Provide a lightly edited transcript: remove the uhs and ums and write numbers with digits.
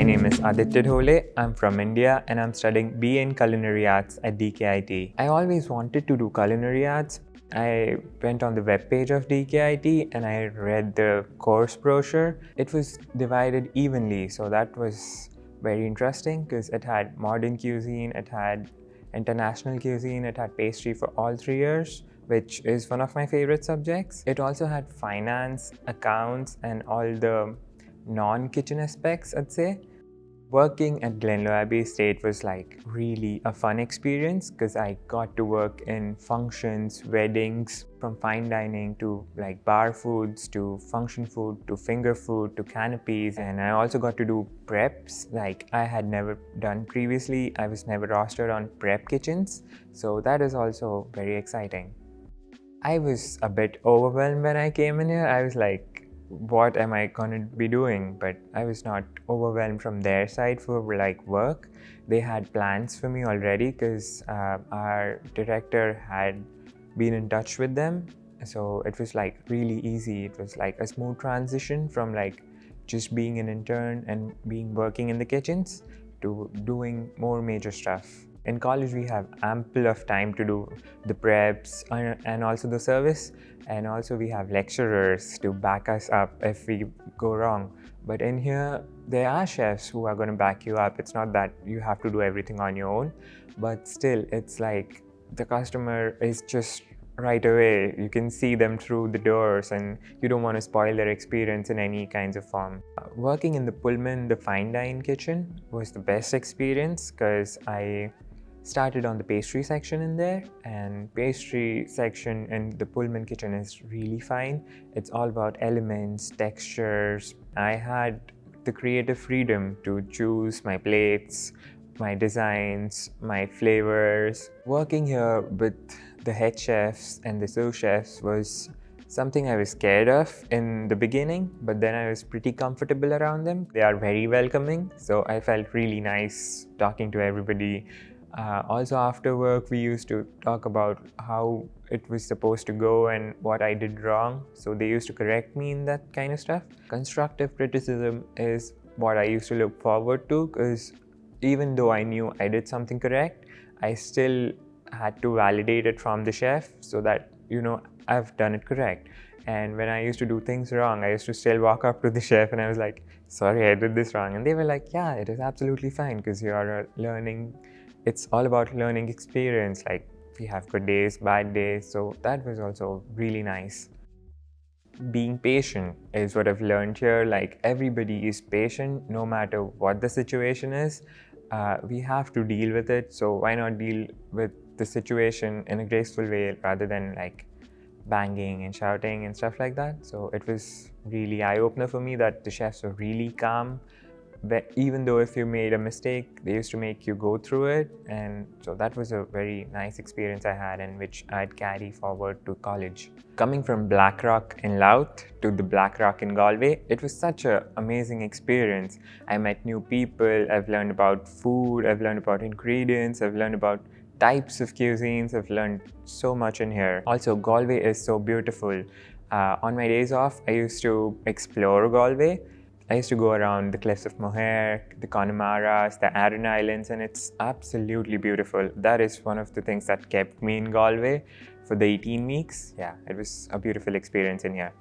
name is Aditya Dhole. I'm from India and I'm studying BA in Culinary Arts at DKIT. I always wanted to do culinary arts. I went on the webpage of DKIT and I read the course brochure. It was divided evenly, so that was very interesting because it had modern cuisine, it had international cuisine, it had pastry for all 3 years, which is one of my favorite subjects. It also had finance, accounts, and all the non-kitchen aspects, I'd say. Working at Glenlo Abbey Estate was like really a fun experience because I got to work in functions, weddings, from fine dining to like bar foods to function food to finger food to canopies, and I also got to do preps like I had never done previously. I was never rostered on prep kitchens, so that is also very exciting. I was a bit overwhelmed when I came in here. I was like, what am I gonna be doing? But I was not overwhelmed from their side for like work. They had plans for me already because our director had been in touch with them. So it was like really easy. It was like a smooth transition from like just being an intern and working in the kitchens to doing more major stuff. In college, we have ample of time to do the preps and also the service, and also we have lecturers to back us up if we go wrong. But in here, there are chefs who are going to back you up. It's not that you have to do everything on your own, but still, it's like the customer is just right away. You can see them through the doors and you don't want to spoil their experience in any kinds of form. Working in the Pullman, the fine dine kitchen, was the best experience because I started on the pastry section in there, and pastry section in the Pullman kitchen is really fine. It's all about elements, textures. I had the creative freedom to choose my plates, my designs, my flavors. Working here with the head chefs and the sous chefs was something I was scared of in the beginning, but then I was pretty comfortable around them. They are very welcoming, so I felt really nice talking to everybody. Also after work, we used to talk about how it was supposed to go and what I did wrong. So they used to correct me in that kind of stuff. Constructive criticism is what I used to look forward to because even though I knew I did something correct, I still had to validate it from the chef so that, I've done it correct. And when I used to do things wrong, I used to still walk up to the chef and I was like, sorry, I did this wrong. And they were like, yeah, it is absolutely fine because you're learning. It's all about learning experience. Like we have good days, bad days. So that was also really nice. Being patient is what I've learned here. Like everybody is patient no matter what the situation is. We have to deal with it. So why not deal with the situation in a graceful way rather than like banging and shouting and stuff like that. So it was really eye-opener for me that the chefs were really calm. But even though if you made a mistake, they used to make you go through it. And so that was a very nice experience I had and which I'd carry forward to college. Coming from Blackrock in Louth to the Blackrock in Galway, it was such an amazing experience. I met new people, I've learned about food, I've learned about ingredients, I've learned about types of cuisines, I've learned so much in here. Also, Galway is so beautiful. On my days off, I used to explore Galway. I used to go around the cliffs of Moher, the Connemara's, the Aran Islands, and it's absolutely beautiful. That is one of the things that kept me in Galway for the 18 weeks. Yeah, it was a beautiful experience in here.